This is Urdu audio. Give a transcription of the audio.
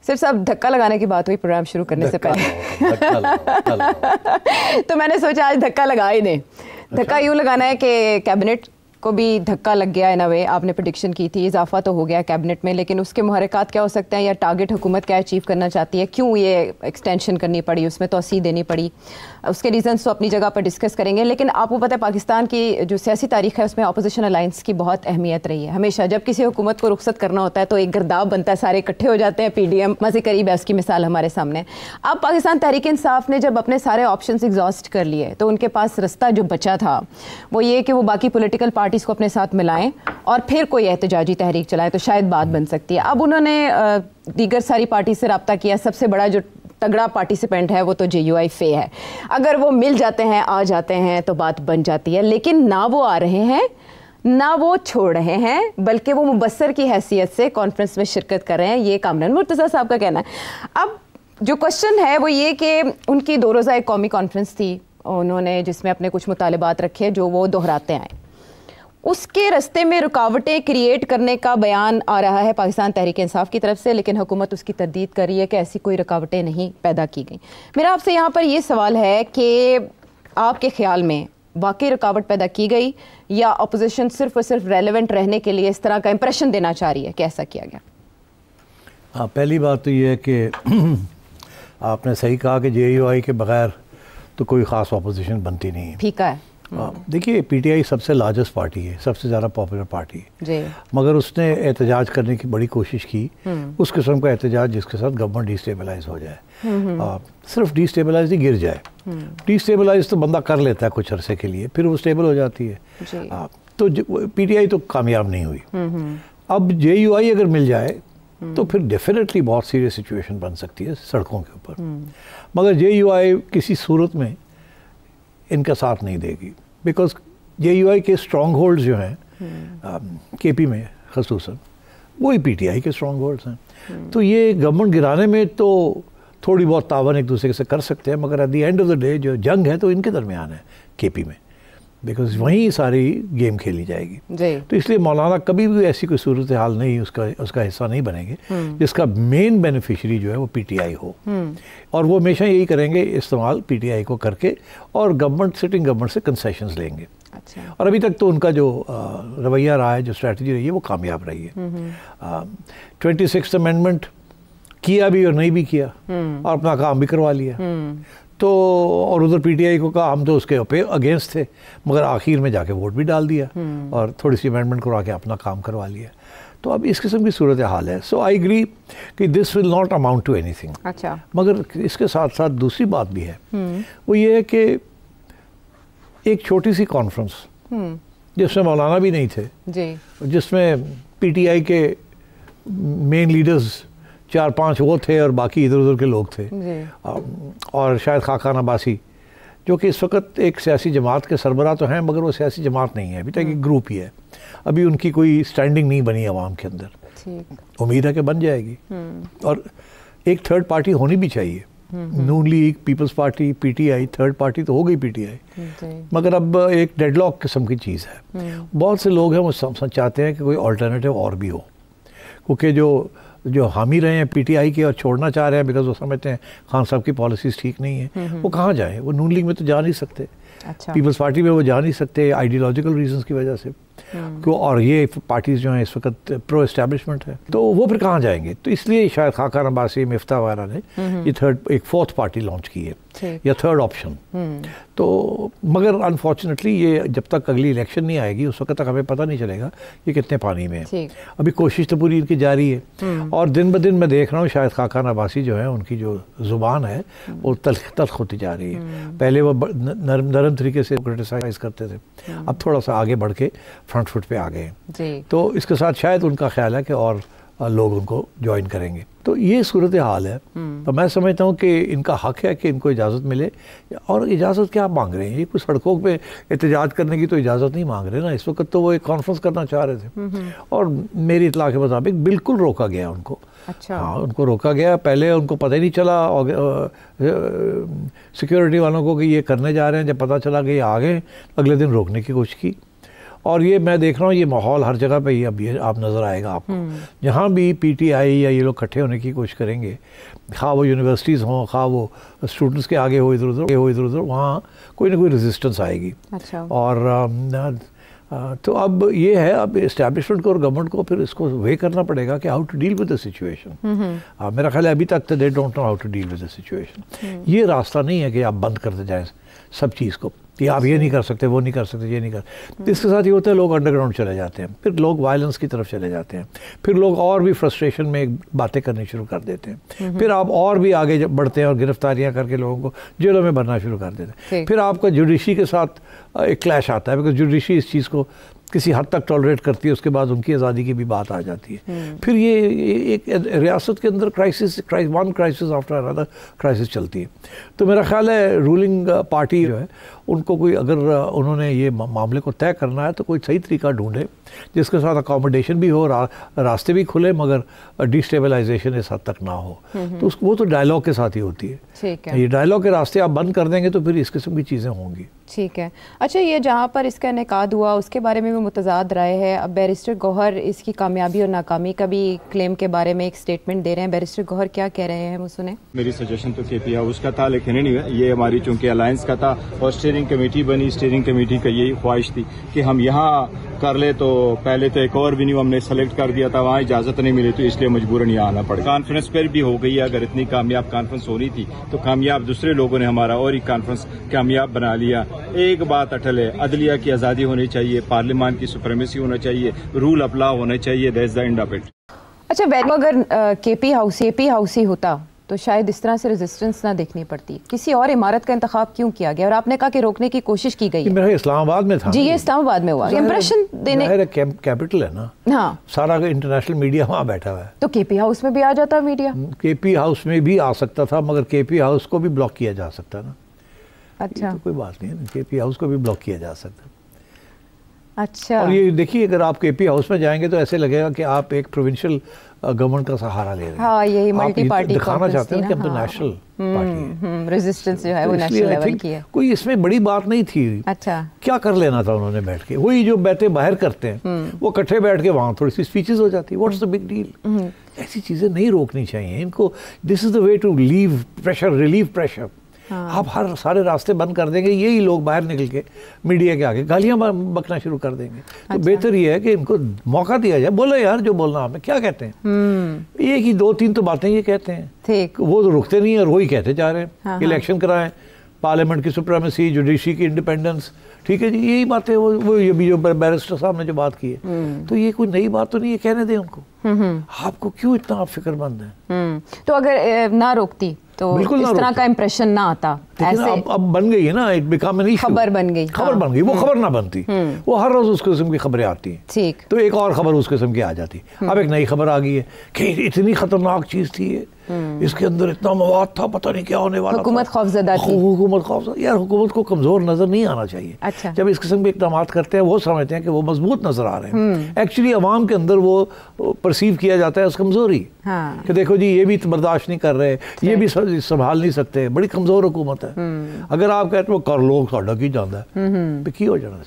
صرف صاحب دھکا لگانے کی بات ہوئی پروگرام شروع کرنے سے پہلے تو میں نے سوچا آج دھکا لگا ہی دیں. دھکا یوں لگانا ہے کہ کیبنٹ کو بھی دھکا لگ گیا. ان اے وے آپ نے پریڈکشن کی تھی اضافہ تو ہو گیا کیبنٹ میں, لیکن اس کے محرکات کیا ہو سکتے ہیں یا ٹارگٹ حکومت کیا اچیو کرنا چاہتی ہے, کیوں یہ ایکسٹینشن کرنی پڑی, اس میں توسیع دینی پڑی, اس کے ریزنس تو اپنی جگہ پر ڈسکس کریں گے. لیکن آپ کو پتہ ہے پاکستان کی جو سیاسی تاریخ ہے اس میں اپوزیشن الائنس کی بہت اہمیت رہی ہے. ہمیشہ جب کسی حکومت کو رخصت کرنا ہوتا ہے تو ایک گرداب بنتا ہے, سارے اکٹھے ہو جاتے ہیں. پی ڈی ایم مزے قریب ہے, اس کی مثال ہمارے سامنے. اب پاکستان تحریک انصاف نے جب اپنے سارے آپشنز ایگزاسٹ کر لیے تو ان کے پاس رستہ جو بچا تھا وہ یہ کہ وہ باقی پولیٹیکل پارٹیز کو اپنے ساتھ ملائیں اور پھر کوئی احتجاجی تحریک چلائیں تو شاید بات بن سکتی ہے. اب انہوں نے دیگر ساری پارٹی سے رابطہ کیا. سب سے بڑا جو تگڑا پارٹیسپینٹ ہے وہ تو جے یو آئی فے ہے. اگر وہ مل جاتے ہیں, آ جاتے ہیں تو بات بن جاتی ہے. لیکن نہ وہ آ رہے ہیں نہ وہ چھوڑ رہے ہیں, بلکہ وہ مبصر کی حیثیت سے کانفرنس میں شرکت کر رہے ہیں. یہ کامران مرتضیٰ صاحب کا کہنا ہے. اب جو کوشچن ہے وہ یہ کہ ان کی 2 روزہ ایک قومی کانفرنس تھی انہوں نے, جس میں اپنے کچھ مطالبات رکھے جو وہ دہراتے آئے. اس کے رستے میں رکاوٹیں کریٹ کرنے کا بیان آ رہا ہے پاکستان تحریک انصاف کی طرف سے, لیکن حکومت اس کی تردید کر رہی ہے کہ ایسی کوئی رکاوٹیں نہیں پیدا کی گئیں. میرا آپ سے یہاں پر یہ سوال ہے کہ آپ کے خیال میں واقعی رکاوٹ پیدا کی گئی یا اپوزیشن صرف اور صرف ریلیونٹ رہنے کے لیے اس طرح کا امپریشن دینا چاہ رہی ہے کہ ایسا کیا گیا؟ ہاں, پہلی بات تو یہ ہے کہ آپ نے صحیح کہا کہ جے یو آئی کے بغیر تو کوئی خاص اپوزیشن بنتی نہیں ہے. ٹھیک ہے. دیکھیے پی ٹی آئی سب سے لارجسٹ پارٹی ہے, سب سے زیادہ پاپولر پارٹی ہے جی, مگر اس نے احتجاج کرنے کی بڑی کوشش کی, اس قسم کا احتجاج جس کے ساتھ گورنمنٹ ڈی اسٹیبلائز ہو جائے. صرف ڈی اسٹیبلائز ہی گر جائے. ڈی اسٹیبلائز تو بندہ کر لیتا ہے کچھ عرصے کے لیے, پھر وہ اسٹیبل ہو جاتی ہے. تو پی ٹی آئی تو کامیاب نہیں ہوئی. اب جے یو آئی اگر مل جائے تو پھر ڈیفینیٹلی بہت سیریس سچویشن بن سکتی ہے سڑکوں کے اوپر. مگر جے یو آئی کسی صورت میں ان کا ساتھ نہیں دے گی, بیکاز جے یو آئی کے اسٹرانگ ہولڈز جو ہیں کے پی میں خصوصاً وہی پی ٹی آئی کے اسٹرانگ ہولڈز ہیں. تو یہ گورنمنٹ گرانے میں تو تھوڑی بہت تعاون ایک دوسرے سے کر سکتے ہیں, مگر at the end of the day جو جنگ ہے تو ان کے درمیان ہے کے پی میں, بیکاز وہیں ساری گیم کھیلی جائے گی. تو اس لیے مولانا کبھی بھی ایسی کوئی صورتحال نہیں اس کا حصہ نہیں بنیں گے جس کا مین بینیفیشری جو ہے وہ پی ٹی آئی ہو. اور وہ ہمیشہ یہی کریں گے استعمال پی ٹی آئی کو کر کے, اور گورنمنٹ سٹنگ گورنمنٹ سے کنسیشنز لیں گے. اور ابھی تک تو ان کا جو رویہ رہا ہے, جو اسٹریٹجی رہی ہے وہ کامیاب رہی ہے. 26th امینڈمنٹ کیا بھی اور نہیں بھی کیا, اور اپنا کام بھی کروا لیا. تو اور ادھر پی ٹی آئی کو کہا ہم تو اس کے اگینسٹ تھے, مگر آخر میں جا کے ووٹ بھی ڈال دیا اور تھوڑی سی امینڈمنٹ کروا کے اپنا کام کروا لیا. تو اب اس قسم کی صورتحال ہے. سو آئی اگری کہ this will not amount to anything. مگر اس کے ساتھ ساتھ دوسری بات بھی ہے, وہ یہ ہے کہ ایک چھوٹی سی کانفرنس جس میں مولانا بھی نہیں تھے, جس میں پی ٹی آئی کے مین لیڈرز 4-5 وہ تھے اور باقی ادھر ادھر کے لوگ تھے, اور شاید خاقان عباسی جو کہ اس وقت ایک سیاسی جماعت کے سربراہ تو ہیں مگر وہ سیاسی جماعت نہیں ہے, ابھی تک ایک گروپ ہی ہے. ابھی ان کی کوئی اسٹینڈنگ نہیں بنی عوام کے اندر, امید ہے کہ بن جائے گی. اور ایک تھرڈ پارٹی ہونی بھی چاہیے. Noon League, Peoples Party, P T I, third party تو ہو گئی پی ٹی آئی, مگر اب ایک ڈیڈ لاک قسم کی چیز ہے. بہت سے لوگ ہیں وہ چاہتے ہیں کہ کوئی آلٹرنیٹیو اور بھی ہو, کیونکہ جو حامی رہے ہیں پی ٹی آئی کے اور چھوڑنا چاہ رہے ہیں بیکاز وہ سمجھتے ہیں خان صاحب کی پالیسیز ٹھیک نہیں ہیں, وہ کہاں جائیں؟ وہ نون لیگ میں تو جا نہیں سکتے, پیپلز پارٹی میں وہ جا نہیں سکتے آئیڈیالوجیکل ریزنس کی وجہ سے, اور یہ پارٹیز جو ہیں اس وقت پرو اسٹیبلشمنٹ ہے, تو وہ پھر کہاں جائیں گے؟ تو اس لیے شاید خاقان عباسی, مفتاح وغیرہ نے یہ ایک 4th پارٹی لانچ کی ہے, یا 3rd آپشن. تو مگر انفارچونیٹلی یہ جب تک اگلی الیکشن نہیں آئے گی اس وقت تک ہمیں پتہ نہیں چلے گا یہ کتنے پانی میں ہے. ابھی کوشش تو پوری ان کی جاری ہے, اور دن بدن میں دیکھ رہا ہوں شاید خاقان عباسی جو ہے ان کی جو زبان ہے وہ تلخ ہوتی جا رہی ہے. پہلے وہ نرم طریقے سے کرٹیسائز کرتے تھے, اب تھوڑا سا آگے بڑھ کے فرنٹ فٹ پہ آ گئے ہیں. تو اس کے ساتھ شاید ان کا خیال ہے کہ اور لوگ ان کو جوائن کریں گے. تو یہ صورتحال ہے. تو میں سمجھتا ہوں کہ ان کا حق ہے کہ ان کو اجازت ملے, اور اجازت کیا مانگ رہے ہیں؟ یہ کوئی سڑکوں پہ احتجاج کرنے کی تو اجازت نہیں مانگ رہے نا. اس وقت تو وہ ایک کانفرنس کرنا چاہ رہے تھے, اور میری اطلاع کے مطابق بالکل روکا گیا ان کو. ہاں, ان کو روکا گیا. پہلے ان کو پتہ ہی نہیں چلا سیکیورٹی والوں کو کہ یہ کرنے جا رہے ہیں. جب پتہ چلا کہ یہ آ گئے, اگلے دن روکنے کی کوشش کی, اور یہ میں دیکھ رہا ہوں یہ ماحول ہر جگہ پہ ہی اب یہ آپ نظر آئے گا آپ کو. جہاں بھی پی ٹی آئی یا یہ لوگ اکٹھے ہونے کی کوشش کریں گے, خواہ وہ یونیورسٹیز ہوں, خواہ وہ اسٹوڈنٹس کے آگے ہو ادھر ادھر, وہاں کوئی نہ کوئی ریزسٹنس آئے گی. اور تو اب یہ ہے, اب اسٹیبلشمنٹ کو اور گورنمنٹ کو پھر اس کو وے کرنا پڑے گا کہ how to deal with the situation. میرا خیال ہے ابھی تک they don't know how to deal with the situation. یہ راستہ نہیں ہے کہ آپ بند کرتے جائیں سب چیز کو, کہ آپ یہ نہیں کر سکتے, وہ نہیں کر سکتے, یہ نہیں کر. اس کے ساتھ یہ ہوتا ہے لوگ انڈر گراؤنڈ چلے جاتے ہیں, پھر لوگ وائلنس کی طرف چلے جاتے ہیں, پھر لوگ اور بھی فرسٹریشن میں باتیں کرنی شروع کر دیتے ہیں, پھر آپ اور بھی آگے بڑھتے ہیں اور گرفتاریاں کر کے لوگوں کو جیلوں میں بھرنا شروع کر دیتے ہیں. پھر آپ کا جوڈیشری کے ساتھ ایک کلیش آتا ہے, بیکاز جوڈیشری اس چیز کو کسی حد تک ٹالریٹ کرتی ہے, اس کے بعد ان کی آزادی کی بھی بات آ جاتی ہے. پھر یہ ایک ریاست کے اندر one crisis after another crisis چلتی ہے. تو میرا خیال ہے رولنگ پارٹی جو ہے ان کو کوئی اگر انہوں نے یہ معاملے کو طے کرنا ہے تو کوئی صحیح طریقہ ڈھونڈے جس کے ساتھ اکاموڈیشن بھی ہو, راستے بھی کھلے, مگر ڈیسٹیبلائزیشن اس حد تک نہ ہو. تو وہ تو ڈائلاگ کے ساتھ ہی ہوتی ہے. یہ ڈائلاگ کے راستے آپ بند کر دیں گے تو پھر اس قسم کی چیزیں ہوں گی. ٹھیک ہے. اچھا, یہ جہاں پر اس کا انعقاد ہوا اس کے بارے میں بھی متضاد رائے ہے. اب بیرسٹر گوہر اس کی کامیابی اور ناکامی کا بھی کلیم کے بارے میں ایک سٹیٹمنٹ دے رہے ہیں. بیرسٹر گوہر کیا کہہ رہے ہیں وہ سنیں. میری سجیشن تو کے پی ہاؤس کا تھا, لیکن یہ ہماری چونکہ الائنس کا تھا اور اسٹیئرنگ کمیٹی بنی, اسٹیئرنگ کمیٹی کا یہی خواہش تھی کہ ہم یہاں کر لے. تو پہلے تو ایک اور وینیو ہم نے سلیکٹ کر دیا تھا, وہاں اجازت نہیں ملی تو اس لیے مجبوراً یہاں آنا پڑا. کانفرنس پر بھی ہو گئی ہے, اگر اتنی کامیاب کانفرنس ہونی تھی تو کامیاب دوسرے لوگوں نے ہمارا اور ایک کانفرنس کامیاب بنا لیا. ایک بات اٹل ہے, عدلیہ کی آزادی ہونی چاہیے, پارلیمان کی سپریمیسی ہونا چاہیے, رول آف لا ہونا چاہیے. That is the and of it. اچھا, اگر کے پی ہاؤس ہی ہوتا تو شاید اس طرح سے ریزسٹنس نہ دیکھنی پڑتی. کسی اور عمارت کا انتخاب کیوں کیا گیا؟ اور آپ نے کہا کہ روکنے کی کوشش کی گئی. میرا اسلام آباد میں تھا. جی, یہ اسلام آباد میں ہوا. امپریشن دینے کیپٹل ہے نا. ہاں, سارا انٹرنیشنل میڈیا وہاں بیٹھا ہوا ہے. تو کے پی ہاؤس میں بھی آ جاتا میڈیا. کے پی ہاؤس میں بھی آ سکتا تھا, مگر کے پی ہاؤس کو بھی بلاک کیا جا سکتا نا. اچھا, کوئی بات نہیں ہے, کے پی ہاؤس کو بھی بلاک کیا جا سکتا. اچھا, اور یہ دیکھیے اگر آپ کے پی ہاؤس میں جائیں گے تو ایسے لگے گا کہ آپ ایک پروونشل گورنمنٹ کا سہارا لے رہے ہیں. ہاں, یہی ملٹی پارٹی دکھانا چاہتے ہیں کہ ہم تو نیشنل پارٹی ہے. ریزسٹنس جو ہے وہ نیشنل لیول کی ہے. کوئی اس میں بڑی بات نہیں تھی. اچھا, کیا کر لینا تھا انہوں نے بیٹھ کے؟ وہی جو باتیں باہر کرتے ہیں وہ اکٹھے بیٹھ کے وہاں تھوڑی سی اسپیچز ہو جاتی. What's the big deal? ایسی چیزیں نہیں روکنی چاہیے ان کو. This is the way to leave pressure, relieve pressure. آپ سارے راستے بند کر دیں گے, یہی لوگ باہر نکل کے میڈیا کے آگے گالیاں بکنا شروع کر دیں گے. تو بہتر یہ ہے کہ ان کو موقع دیا جائے, بولو یار جو بولنا آپ کیا کہتے ہیں. ایک ہی 2-3 تو باتیں یہ کہتے ہیں, وہ تو رکتے نہیں اور وہی کہتے جا رہے ہیں. الیکشن کرائیں, پارلیمنٹ کی سپریمیسی, جوڈیشری کی انڈیپینڈنس, ٹھیک ہے جی, یہی باتیں. وہ یہ بھی جو بیرسٹر صاحب نے جو بات کی ہے, تو یہ کوئی نئی بات تو نہیں ہے, کہنے دیں ان کو. آپ کو کیوں اتنا آپ فکر مند ہیں؟ تو اگر نہ روکتی تو اس طرح کا امپریشن نہ آتا. اب بن گئی ہے نا, خبر بن گئی, وہ خبر نہ بنتی. وہ ہر روز اس قسم کی خبریں آتی ہیں. ٹھیک, تو ایک اور خبر اس قسم کی آ جاتی. اب ایک نئی خبر آ گئی ہے کہ اتنی خطرناک چیز تھی یہ, اس کے اندر اتنا مواد تھا, پتہ نہیں کیا ہونے والا. حکومت خوفزدہ تھی. حکومت خوفزدہ. یار حکومت کو کمزور نظر نہیں آنا چاہیے. جب اس قسم کے اقدامات کرتے ہیں وہ سمجھتے ہیں کہ وہ مضبوط نظر آ رہے ہیں. ایکچولی عوام کے اندر وہ پرسیو کیا جاتا ہے اس کمزوری, کہ دیکھو جی یہ بھی برداشت نہیں کر رہے, یہ بھی سنبھال نہیں سکتے, بڑی کمزور حکومت ہے. اگر آپ کہتے ہو کر لو, ساڈا کی جاندہ ہے, کی ہو جانا.